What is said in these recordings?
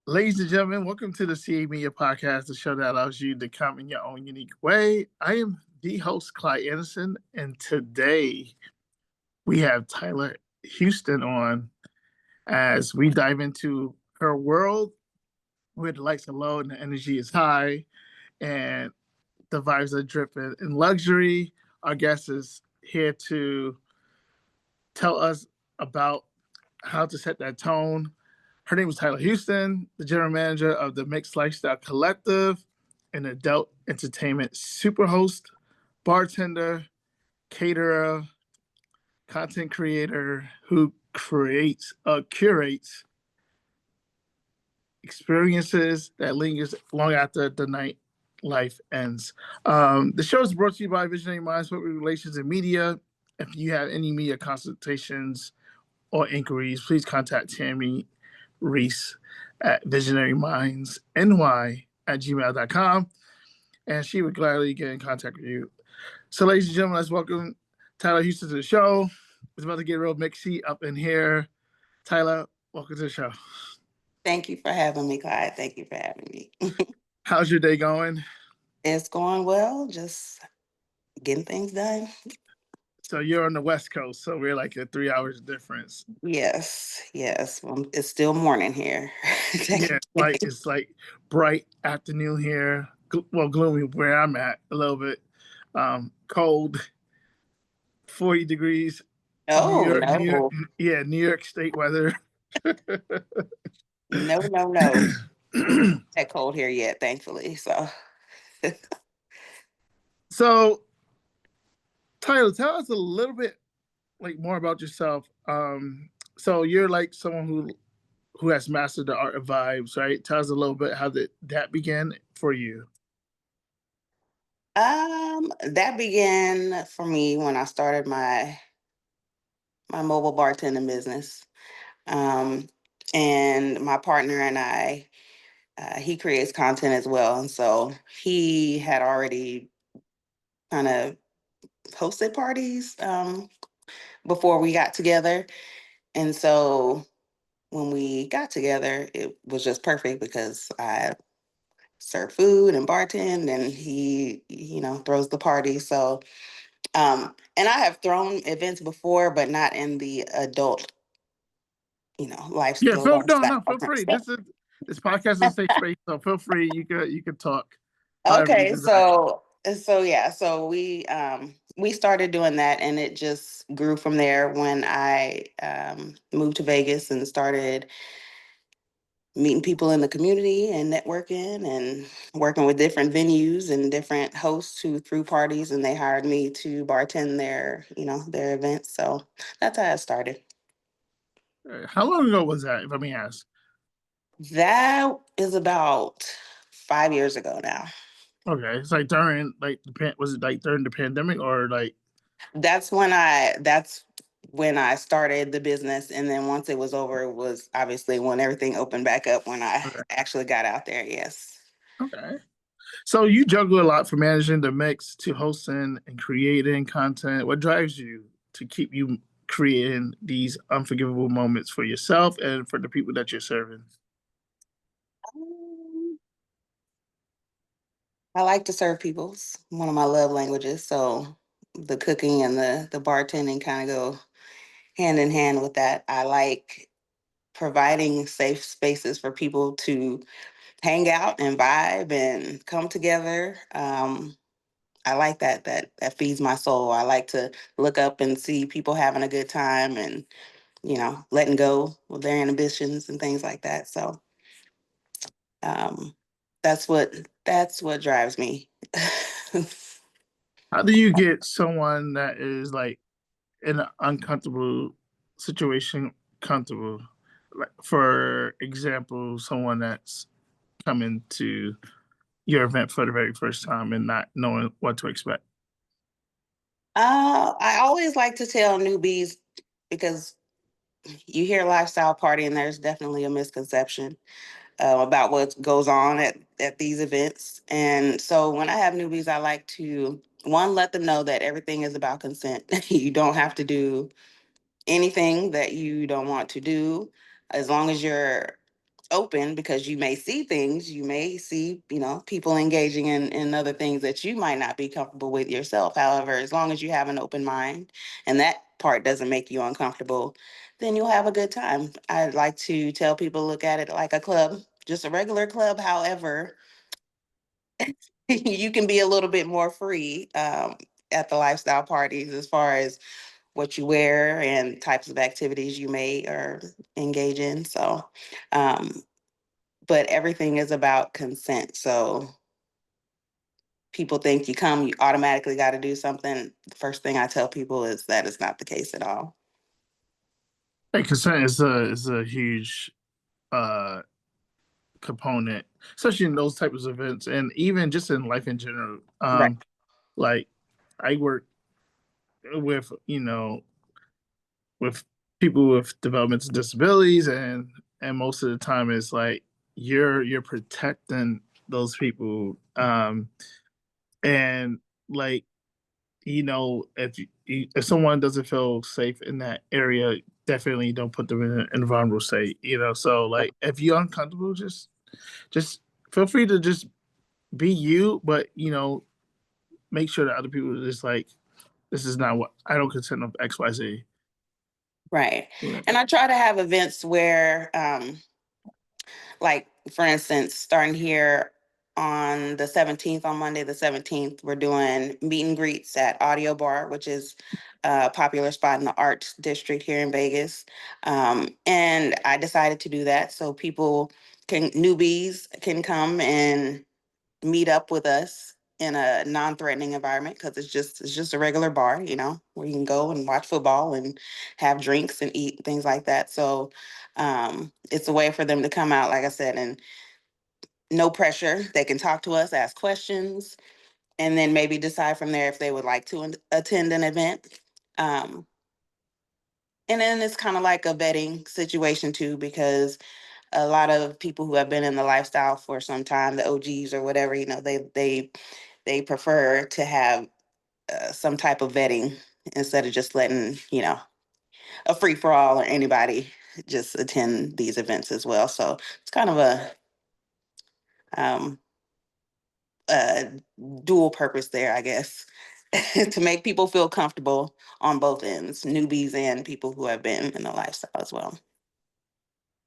Ladies and gentlemen, welcome to the CA Media Podcast, the show that allows you to come in your own unique way. I am the host, Clyde Anderson, and today we have Tyla Houston on as we dive into her world where the lights are low and the energy is high and the vibes are dripping in luxury. Our guest is here to tell us about how to set that tone. Her name is Tyla Houston, the general manager of the Mixxx Lifestyle Collective, an adult entertainment superhost, bartender, caterer, content creator who curates experiences that lingers long after the night life ends. The show is brought to you by Visionary Minds, Public Relations and Media. If you have any media consultations or inquiries, please contact Tammy Reese at visionarymindsny@gmail.com, and she would gladly get in contact with you. So, ladies and gentlemen, let's welcome Tyla Houston to the show. It's about to get real mixy up in here. Tyla, welcome to the show. Thank you for having me, Clyde. Thank you for having me. How's your day going? It's going well, just getting things done. So you're on the West Coast, so we're like a 3 hours difference. Yes. It's still morning here. Yeah, it's like bright afternoon here. Well, gloomy where I'm at a little bit. Cold, 40 degrees. Oh, New no. New York State weather. No. It's not that cold here yet, thankfully. So, Tyler, tell us a little bit more about yourself. So you're like someone who has mastered the art of vibes, right? Tell us a little bit how that began for you. That began for me when I started my mobile bartending business. And my partner and I, he creates content as well. And so he had already kind of hosted parties before we got together. And so when we got together, it was just perfect because I serve food and bartend and he, throws the party. So, and I have thrown events before, but not in the adult, Yeah, lifestyle. feel free. This podcast is a safe space, so feel free. You could talk however you Okay, desire. so we started doing that, and it just grew from there when I moved to Vegas and started meeting people in the community and networking and working with different venues and different hosts who threw parties, and they hired me to bartend their events. So that's how it started. How long ago was that, if I may ask? That is about 5 years ago now. Okay, it's like during was it like during the pandemic or like? That's when I started the business, and then once it was over, it was obviously when everything opened back up when I actually got out there. Yes. Okay. So you juggle a lot from managing the mix to hosting and creating content. What drives you to keep you creating these unforgivable moments for yourself and for the people that you're serving? Um, I like to serve people. It's one of my love languages. So the cooking and the bartending kind of go hand in hand with that. I like providing safe spaces for people to hang out and vibe and come together. I like that feeds my soul. I like to look up and see people having a good time and letting go with their inhibitions and things like that. So um, that's what drives me. How do you get someone that is like in an uncomfortable situation comfortable? Like, for example, someone that's coming to your event for the very first time and not knowing what to expect. I always like to tell newbies because you hear lifestyle party and there's definitely a misconception about what goes on at these events. And so when I have newbies, I like to, one, let them know that everything is about consent. You don't have to do anything that you don't want to do as long as you're open, because you may see things, you may see, people engaging in other things that you might not be comfortable with yourself. However, as long as you have an open mind and that part doesn't make you uncomfortable, then you'll have a good time. I'd like to tell people, look at it like a club, just a regular club. However, you can be a little bit more free at the lifestyle parties as far as what you wear and types of activities you may or engage in. So, but everything is about consent. So people think you come, you automatically got to do something. The first thing I tell people is that is not the case at all. Hey, consent is a huge uh component, especially in those types of events, and even just in life in general. Right. Like I work with with people with developmental disabilities, and most of the time it's like you're protecting those people, and like if someone doesn't feel safe in that area, definitely don't put them in an vulnerable state. So like if you're uncomfortable, just feel free to just be you, but make sure that other people are just like, this is not what I don't consent of XYZ. Right. Yeah. And I try to have events where, like, for instance, starting here on the 17th, on Monday the 17th, we're doing meet and greets at Audio Bar, which is a popular spot in the Arts District here in Vegas. And I decided to do that so newbies can come and meet up with us in a non-threatening environment, because it's just a regular bar, where you can go and watch football and have drinks and eat things like that. So it's a way for them to come out, like I said, and no pressure. They can talk to us, ask questions, and then maybe decide from there if they would like to attend an event. Um, and then it's kind of like a vetting situation too, because a lot of people who have been in the lifestyle for some time, the OGs or whatever, they prefer to have some type of vetting instead of just letting a free for all or anybody just attend these events as well. So it's kind of um, a dual purpose there, I guess, to make people feel comfortable on both ends, newbies and people who have been in the lifestyle as well.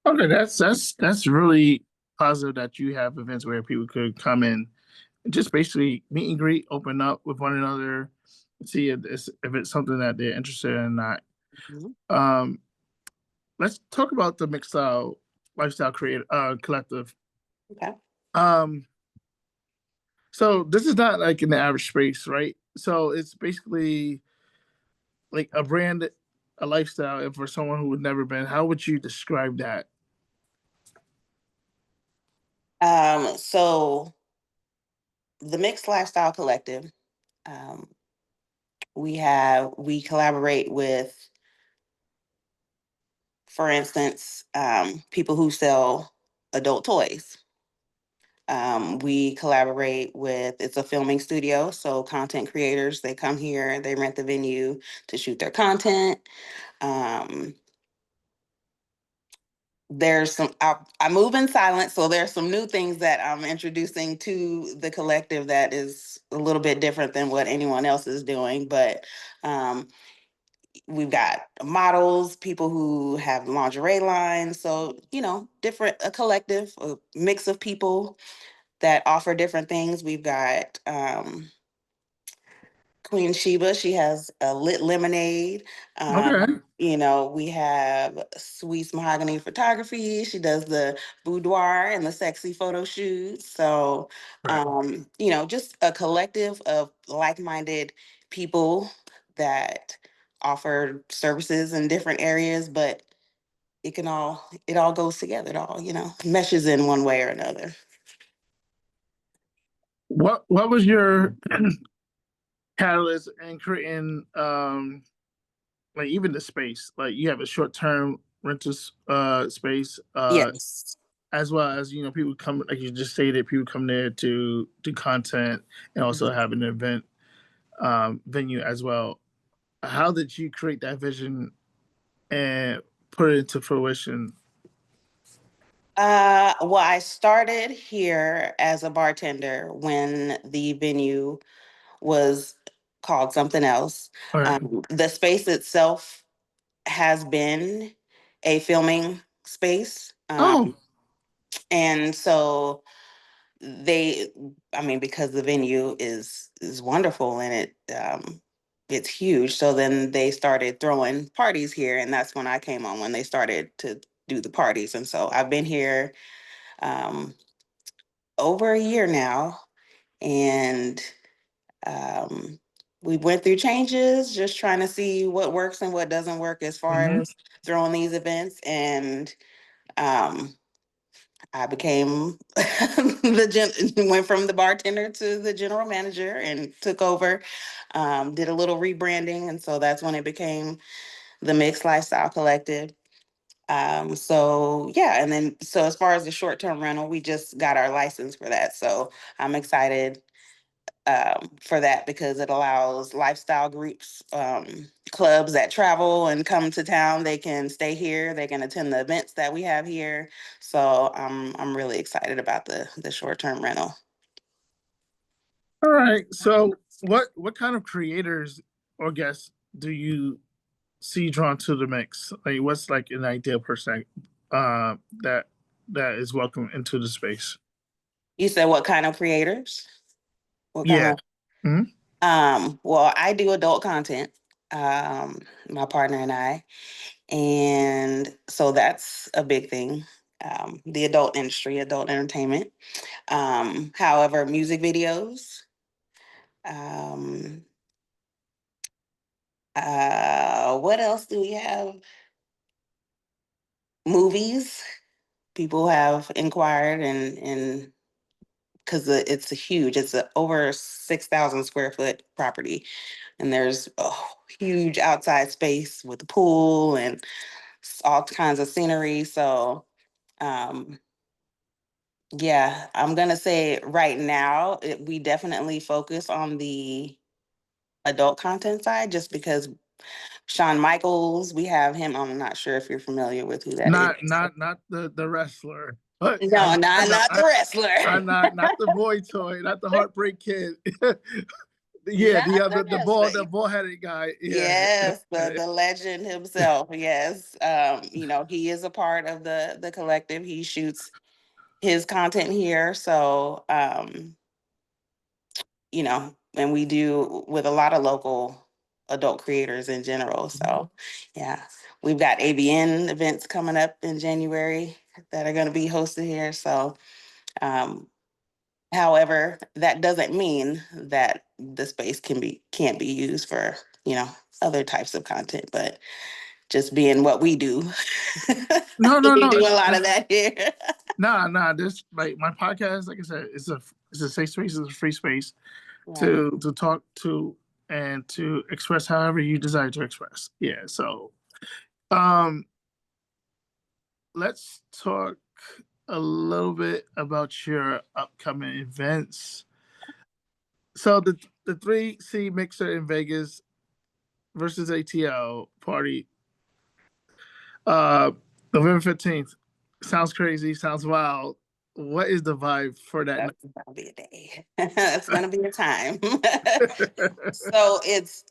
Okay, that's really positive that you have events where people could come in and just basically meet and greet, open up with one another, see if it's something that they're interested in or not. Mhm. Um, let's talk about the Mixxx Lifestyle Creative Collective. Okay. Um, so this is not like in the average space, right? So it's basically like a brand, a lifestyle. And for someone who would never been, how would you describe that? So the Mixxx Lifestyle Collective, um, we collaborate with, for instance, people who sell adult toys. We collaborate with, it's a filming studio, so content creators, they come here, they rent the venue to shoot their content. Um, I move in silence, so there's some new things that I'm introducing to the collective that is a little bit different than what anyone else is doing. But um, we've got models, people who have lingerie lines, so different, a collective, a mix of people that offer different things. We've got Queen Sheba. She has a lit lemonade. Okay. We have Sweet's Mahogany Photography. She does the boudoir and the sexy photo shoots. So, Right. just a collective of like-minded people that offer services in different areas, but it all goes together. It all, meshes in one way or another. What was your catalyst in creating like even the space? Like you have a short term rental space, Yes. as well as people come, like you just stated, people come there to do content and also Mhm. have an event venue as well. How did you create that vision and put it into fruition? Well, I started here as a bartender when the venue was called something else. All right. The space itself has been a filming space. Oh, And so they, I mean, because the venue is wonderful and it's huge. So then they started throwing parties here, and that's when I came on when they started to do the parties. And so I've been here um, over a year now, and um, we went through changes, just trying to see what works and what doesn't work as far hmm. as throwing these events. And um, I became went from the bartender to the general manager and took over, did a little rebranding. And so that's when it became the Mixxx Lifestyle Collective. So yeah, and then so as far as the short-term rental, we just got our license for that. So I'm excited for that because it allows lifestyle groups, clubs that travel and come to town. They can stay here. They can attend the events that we have here. So I'm really excited about the short term rental. All right. So, what kind of creators or guests do you see drawn to the mix? Like, what's like an ideal person that that is welcome into the space? You said what kind of creators? What kind Yeah. of Hmm. well, I do adult content, um, my partner and I. And so that's a big thing. The adult industry, adult entertainment. However, music videos, um, what else do we have? Movies. People have inquired and because it's a huge, it's a over 6,000 square foot property, and there's a huge outside space with the pool and all kinds of scenery. So, um, yeah, I'm gonna say right now we definitely focus on the adult content side, just because Shawn Michaels, we have him. I'm not sure if you're familiar with who that is. Not the wrestler, but No, I know not the wrestler. I'm not the boy toy, not the heartbreak kid. Yeah, Not the the wrestler. ball headed guy. Yeah. Yes, the legend himself. Yes. He is a part of the collective. He shoots his content here. So and we do with a lot of local adult creators in general. So, yeah, we've got ABN events coming up in January that are going to be hosted here. So, um, however, that doesn't mean that the space can't be used for you know other types of content, but just being what we do, No, no, we no. do a lot of that here. Nah. This like my podcast, like I said, it's a safe space, it's a free space Right. to talk to and to express however you desire to express. Yeah. So um let's talk a little bit about your upcoming events. So the 3C mixer in Vegas versus ATL party, uh November 15th. Sounds crazy, sounds wild. What is the vibe for that That's gonna be a day. It's gonna be a time. So it's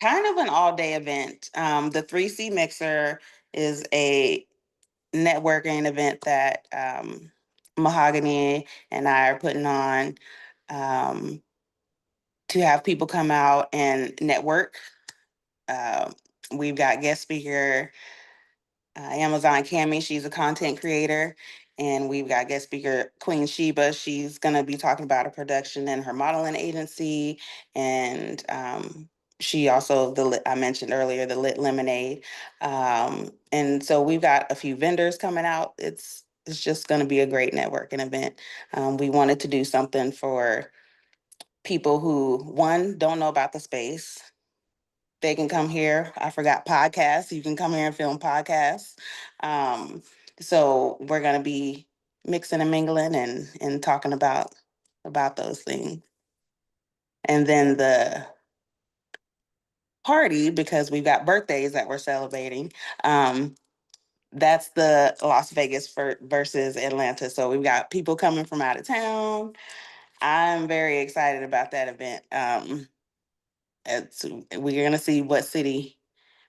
kind of an all day event. The 3C Mixer is a networking event that Mahogany and I are putting on um, to have people come out and network. Uh, we've got guest speaker Amazon Cami, she's a content creator. And we've got guest speaker Queen Sheba. She's going to be talking about a production in her modeling agency. And she also, I mentioned earlier, the Lit Lemonade. And so we've got a few vendors coming out. It's just going to be a great networking event. We wanted to do something for people who, one, don't know about the space. They can come here. I forgot podcasts. You can come here and film podcasts. Um, so we're gonna be mixing and mingling and talking about those things. And then the party, because we've got birthdays that we're celebrating. Um, That's the Las Vegas versus Atlanta. So we've got people coming from out of town. I'm very excited about that event. We're gonna see what city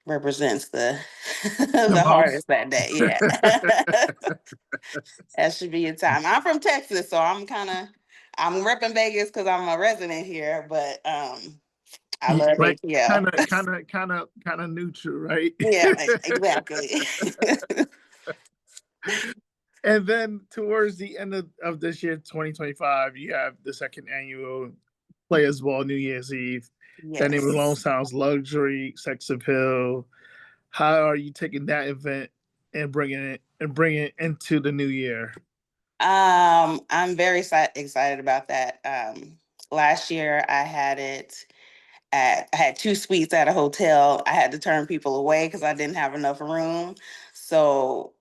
represents the The the most. hardest that day. Yeah, that should be a time. I'm from Texas, so I'm repping Vegas because I'm a resident here. But I love Right. ATL. Kind of neutral, right? Yeah, exactly. And then towards the end of this year, 2025, you have the second annual Players Ball New Year's Eve. That name alone Yes. sounds luxury, sex appeal. How are you taking that event and bringing it into the new year? I'm very excited about that. Last year I had two suites at a hotel. I had to turn people away because I didn't have enough room. So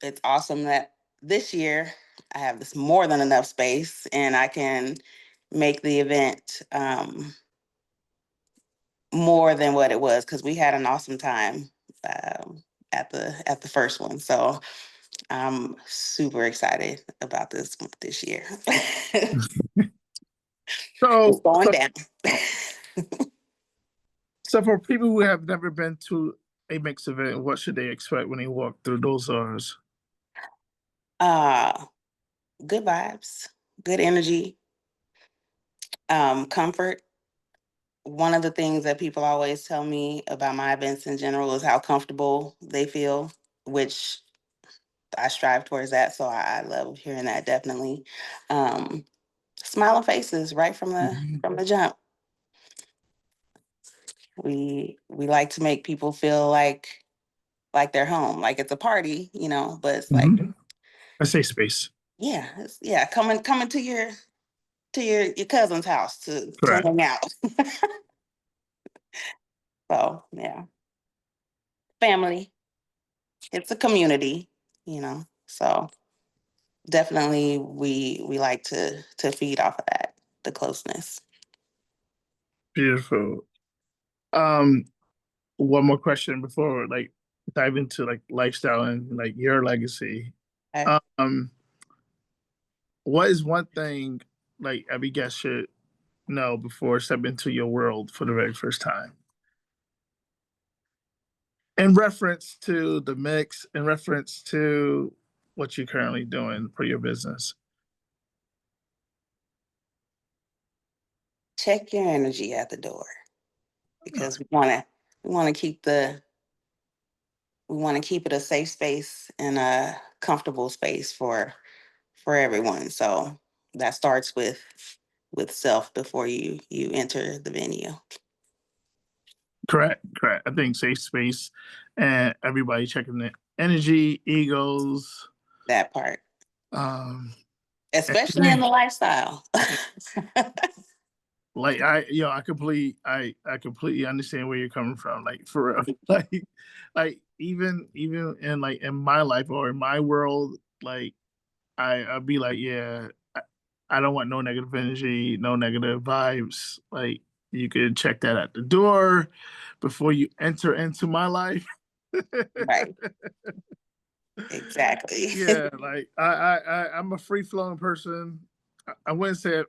it's awesome that this year I have this more than enough space and I can make the event more than what it was because we had an awesome time at the first one. So I'm super excited about this year. It's So, going so, down. so for people who have never been to a mix event, what should they expect when they walk through those doors? uh Good vibes, good energy, comfort. One of the things that people always tell me about my events in general is how comfortable they feel, which I strive towards that. So I love hearing that definitely. Um, Smiling faces right from the jump. We like to make people feel like they're home, like it's a party, but it's like, Mm-hmm. I say space. yeah, yeah, coming to your cousin's house to Correct. hang out. So yeah, family. It's a community, So definitely we like to feed off of that, the closeness. Beautiful. Um, One more question before like dive into like lifestyle and like your legacy. Okay. Um, what is one thing like every guest should know before stepping into your world for the very first time? In reference to the mix, in reference to what you're currently doing for your business. Check your energy at the door because we want to keep it a safe space and a comfortable space for everyone. So that starts with self before you enter the venue. Correct, correct. I think safe space and everybody checking the energy, egos, That part, um, especially in everything. the lifestyle. Like I completely understand where you're coming from. Like for real. Like even in like in my life or in my world, like I'd be like, yeah, I don't want no negative energy, no negative vibes. Like you could check that at the door before you enter into my life. Right. Exactly. Yeah, like I'm a free flowing person. I wouldn't say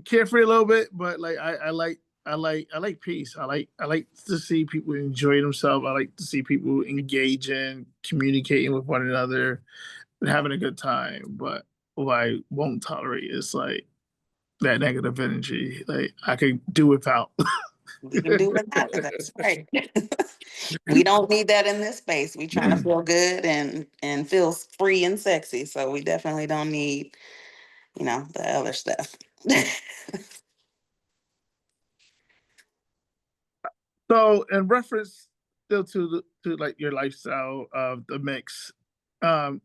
carefree a little bit, but like I like peace. I like to see people enjoy themselves. I like to see people engaging, communicating with one another, and having a good time. But what I won't tolerate is like that negative energy. Like I could do without. We can do without it. That's right. We don't need that in this space. We trying to feel good and feel free and sexy. So we definitely don't need, the other stuff. So in reference still to like your lifestyle of the mix, um,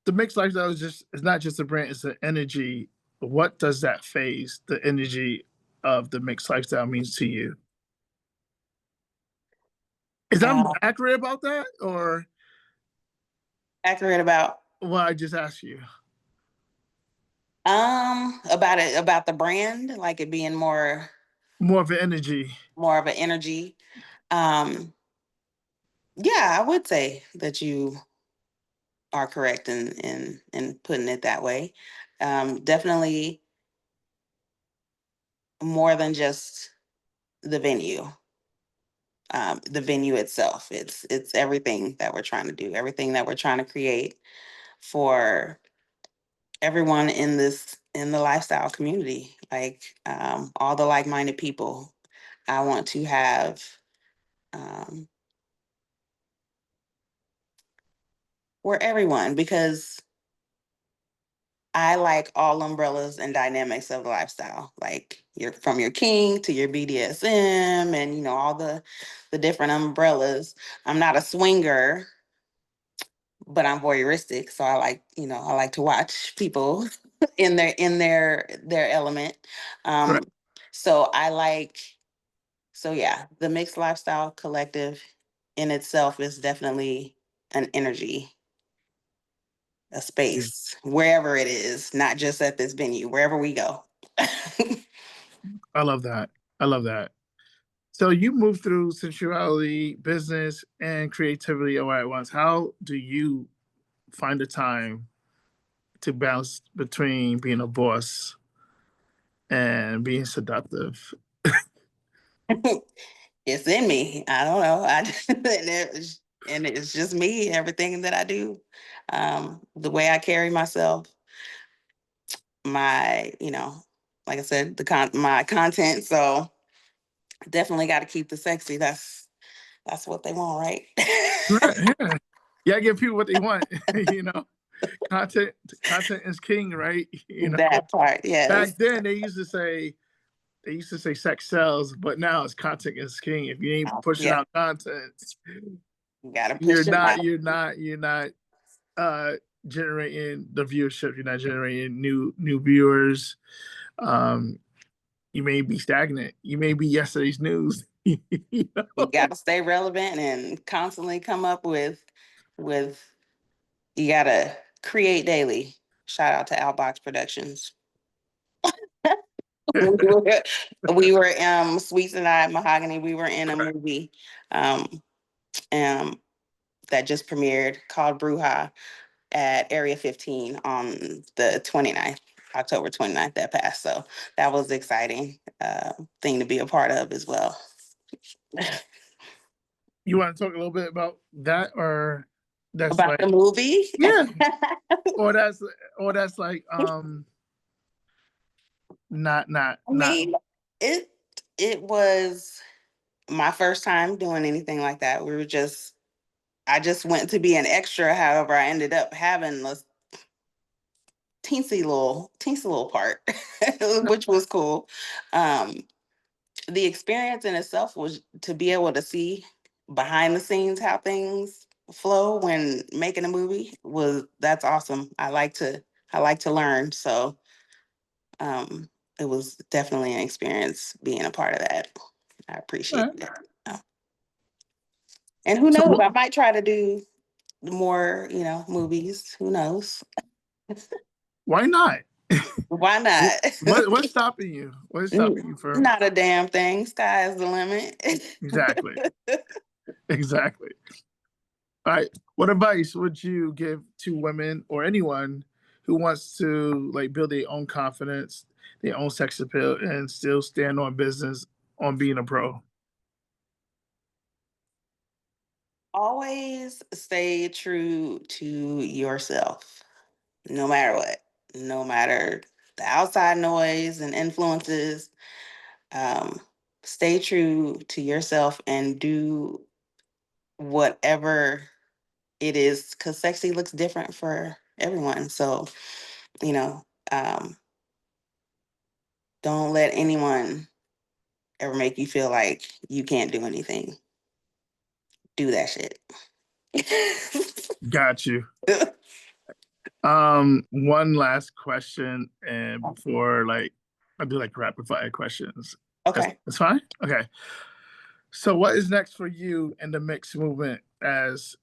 the mixed lifestyle is not just a brand, it's an energy. What does that phase, the energy of the mixed lifestyle means to you? Is that uh, accurate about that? Or Accurate about what I just asked you? about the brand, like it being More of an energy. more of an energy. Um, yeah, I would say that you are correct in putting it that way. Definitely more than just the venue. The venue itself. It's everything that we're trying to do, everything that we're trying to create for everyone in the lifestyle community, like all the like-minded people. I want to have for everyone, because I like all umbrellas and dynamics of the lifestyle, like your from your king to your BDSM and all the different umbrellas. I'm not a swinger, but I'm voyeuristic, so I like to watch people in their element. Right. Um, so I like so yeah, the Mixxx Lifestyle Collective in itself is definitely an energy, a space, wherever it is, not just at this venue, wherever we go. I love that. I love that. So you move through sensuality, business, and creativity all at once. How do you find the time to balance between being a boss and being seductive? It's in me. I don't know. And it's just me. Everything that I do, the way I carry myself, my like I said, my content. So definitely got to keep the sexy. That's what they want, right? Right. Yeah. Yeah, give people what they want. you know, content is king, right? That part, yes. Back then they used to say sex sells, but now it's content is king. If you ain't pushing Yeah, out content, you got to you're push them not out. you're not uh generating the viewership. You're not generating new viewers. Um, you may be stagnant. You may be yesterday's news. you You know? got to stay relevant and constantly come up with. You got to create daily. Shout out to Outbox Productions. we were, we were Sweets and I Mahogany. We were in a Correct. movie um, um, that just premiered called Bruja at Area 15 on the 29th, October 29th that passed. So that was exciting thing to be a part of as well. You want to talk a little bit about that, or that's About like the movie? yeah, or that's like I not mean, it it was my first time doing anything like that. I just went to be an extra. However, I ended up having a teensy little part, which was cool. Um, the experience in itself was to be able to see behind the scenes how things flow when making a movie was that's awesome. I like to learn. So it was definitely an experience being a part of that. I appreciate right. it. And who So knows? I might try to do more, movies. Who knows? why not? Why not? What's stopping you? What is stopping you from Not a damn thing. Sky is the limit. exactly? Exactly. All right. What advice would you give to women or anyone who wants to like build their own confidence, their own sex appeal, and still stand on business on being a pro? Always stay true to yourself, no matter what, no matter the outside noise and influences. Um, Stay true to yourself and do whatever it is, because sexy looks different for everyone. So, you know, um, don't let anyone ever make you feel like you can't do anything. Do that shit. Got you. One last question, and before like I do like rapid fire questions. Okay. That's fine. Okay. So, what is next for you in the mix movement as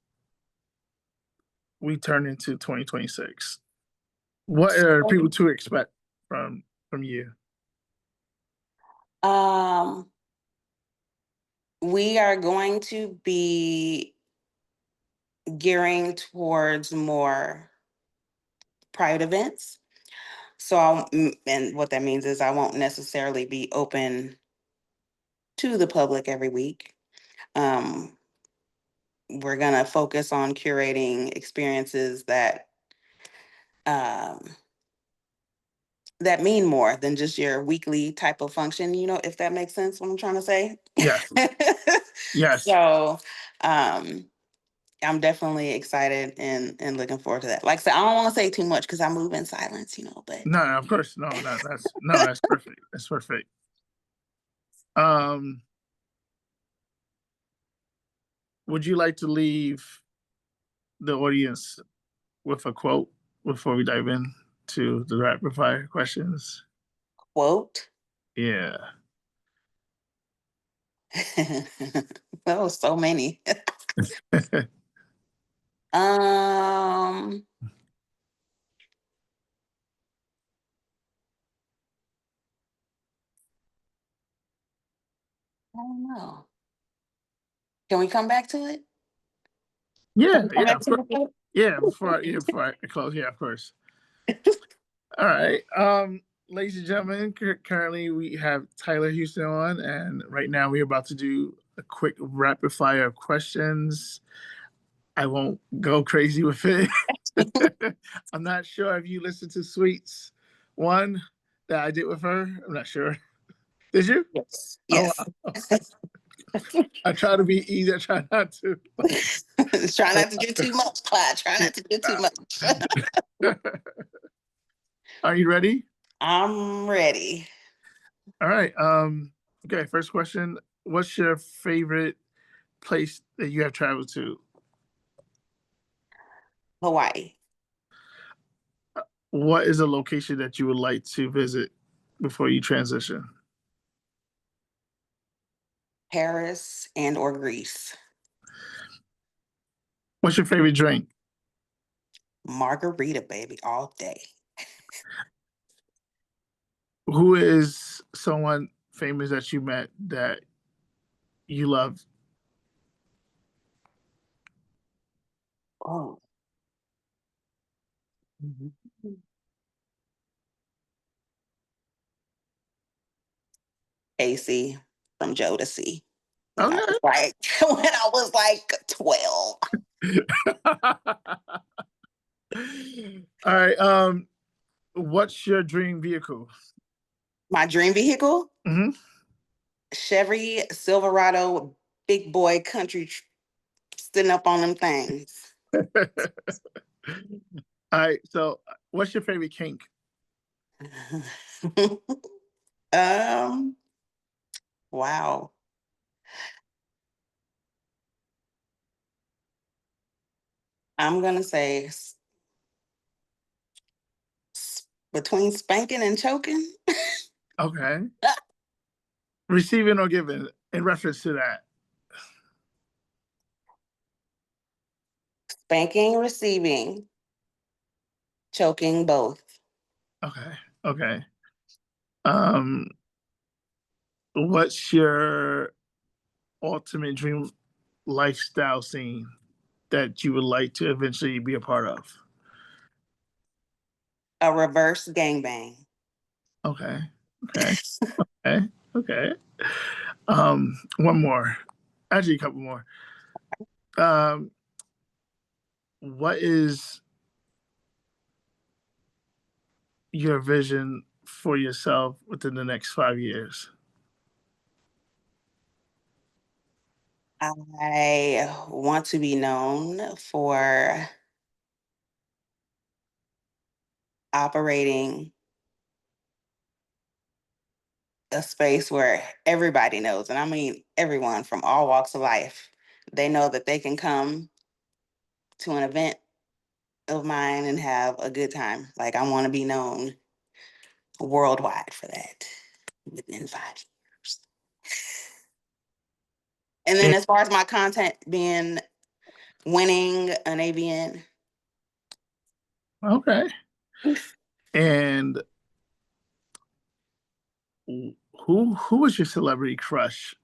we turn into 2026? What are people to expect from you? We are going to be gearing towards more private events. So, and what that means is I won't necessarily be open to the public every week. We're gonna focus on curating experiences that um, that mean more than just your weekly type of function. If that makes sense, what I'm trying to say. Yes. Yes. So, I'm definitely excited and looking forward to that. Like I said, I don't want to say too much because I move in silence, but No, of course. No, that's perfect. That's perfect. Would you like to leave the audience with a quote before we dive in to the rapid fire questions? quote. Yeah. Oh, so many. Um, I don't know. Can we come back to it? Yeah, Come yeah, back of to course. the quote? Before I close, yeah, of course. All right. Ladies and gentlemen, currently we have Tyler Houston on, and right now we're about to do a quick rapid fire of questions. I won't go crazy with it. I'm not sure if you listened to Sweets one that I did with her. I'm not sure. Did you? Yes. Oh, Yes. wow. I try to be easy. I try not to. Try not to do too much, Clyde. Try not to do too much. Are you ready? I'm ready. All right. Okay. First question. What's your favorite place that you have traveled to? Hawaii, What is a location that you would like to visit before you transition? Paris, and or Greece. What's your favorite drink? Margarita, baby, all day. Who is someone famous that you met that you love? Oh. Mhm. AC from Jodeci. When I Okay. was like, when I was like 12. All right. What's your dream vehicle? My dream vehicle, Hmm. Chevy Silverado, big boy country, sitting up on them things. All right. So, what's your favorite kink? um, wow. I'm gonna say between spanking and choking. Okay. Receiving or giving in reference to that. Spanking, receiving, choking, both. Okay. Okay. Um, what's your ultimate dream lifestyle scene that you would like to eventually be a part of? A reverse gangbang. Okay. Okay. Okay. Okay. One more. Actually, a couple more. Um, what is your vision for yourself within the next 5 years? I want to be known for operating a space where everybody knows, and I mean everyone from all walks of life, they know that they can come to an event of mine and have a good time. Like I want to be known worldwide for that within 5 years. And then And, as far as my content being winning an AVN, okay. And who was your celebrity crush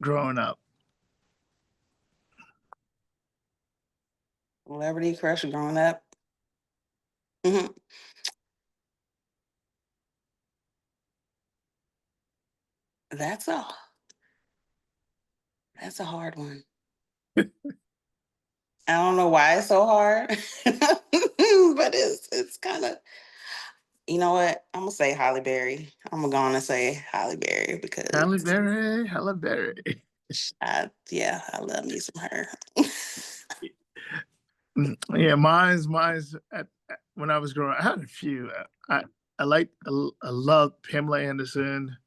growing up? Celebrity crush growing up. hmm That's a hard one. I don't know why it's so hard, but it's kind of, you know what? I'm gonna say Holly Berry. I'm gonna say Holly Berry because Halle Berry. I love me some her. Yeah, mine's when I was growing. I had a few. I love Pamela Anderson.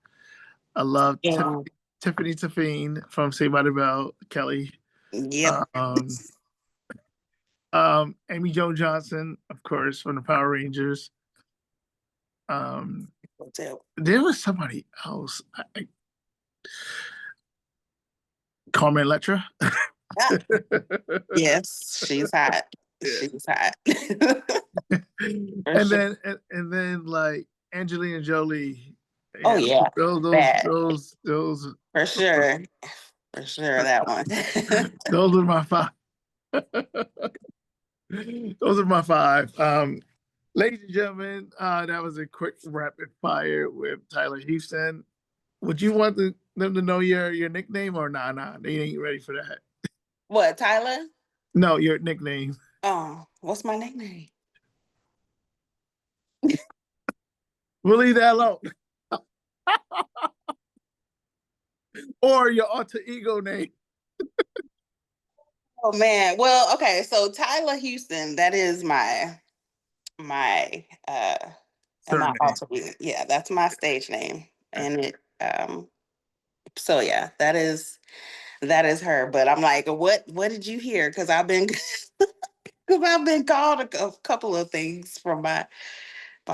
I love Yeah. Tiffany Tafine from Saved by the Bell. Kelly. Yep. Um, Amy Jo Johnson, of course, from the Power Rangers. There was somebody else. Carmen Electra. Yeah. Yes, she's hot. Yeah. She's hot. For and sure. then like Angelina Jolie. Oh Yeah, yeah, bad. those For sure. For sure, that one. those are my five. Those are my five. Ladies and gentlemen, that was a quick rapid fire with Tyler Houston. Would you want them to know your nickname or nah? They ain't ready for that. What, Tyler? No, your nickname. Oh, what's my nickname? We'll leave that alone. Or your alter ego name. Oh man. Well, okay, so Tyler Houston, that is my and my Surname. alter ego. Yeah, that's my stage name. And it so yeah, that is her. But I'm like, what did you hear? Because I've been because I've been called a couple of things from my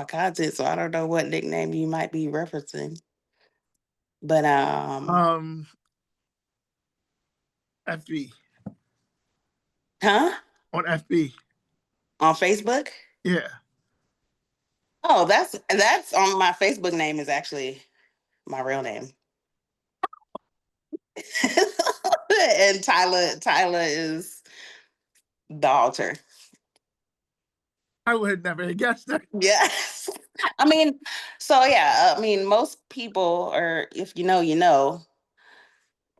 content, so I don't know what nickname you might be referencing. But FB. huh? On FB. On Facebook? Yeah. Oh, that's on my Facebook name is actually my real name. And Tyler is the alter. I would never have guessed that. Yes. I mean, so yeah, I mean, most people, or if you know,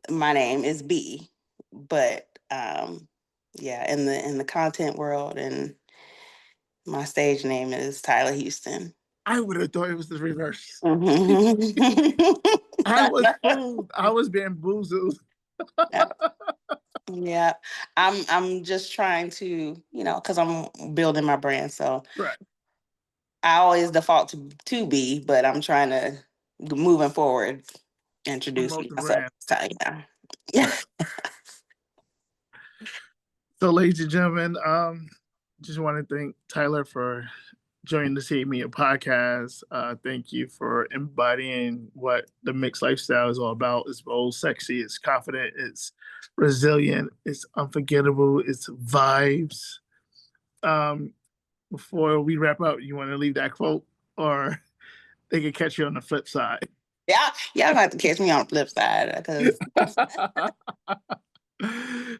my name is B. But yeah, in the content world, and my stage name is Tyler Houston. I would have thought it was the reverse. Mhm. I was fooled. I was bamboozled. Yeah. Yeah. I'm just trying to, because I'm building my brand. So Right. I always default to B, but I'm trying to moving forward, introduce Promote the myself brand. to yeah. Right. So, ladies and gentlemen, just want to thank Tyler for joining the Save Me a podcast. Thank you for embodying what the mixed lifestyle is all about. It's bold, sexy, it's confident, it's resilient, it's unforgettable, it's vibes. Um, Before we wrap up, you want to leave that quote, or they can catch you on the flip side? Yeah, y'all gonna have to catch me on the flip side because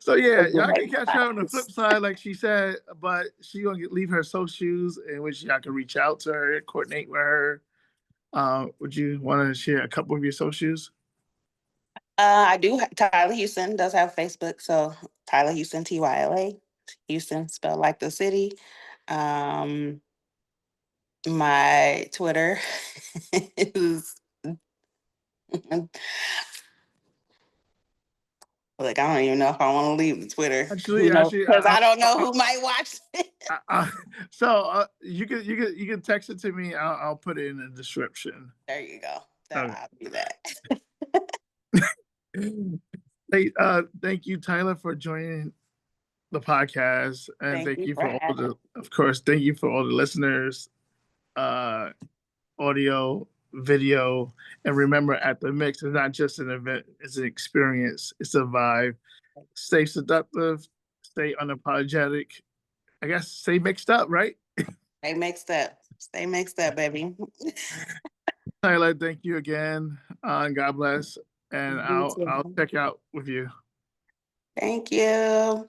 So yeah, y'all can catch her on the flip side, like she said, but she gonna leave her socials in which y'all can reach out to her, coordinate with her. Would you want to share a couple of your socials? I do. Tyler Houston does have Facebook, so Tyler Houston, Tyla Houston, spelled like the city. My Twitter is like I don't even know if I want to leave the Twitter, Actually, because I don't know who might watch it. so you can text it to me. I'll put it in the description. There you go. Okay. I'll do that. Hey, thank you, Tyler, for joining the podcast, and Thank thank you you for for all having. of course, thank you for all the listeners, uh, audio, video, and remember, at the mix, it's not just an event; it's an experience. It's a vibe. Stay seductive, stay unapologetic. I guess stay mixed up, right? Stay mixed up. Stay mixed up, baby. Tyler, thank you again. God bless, and You I'll too. check out with you. Thank you.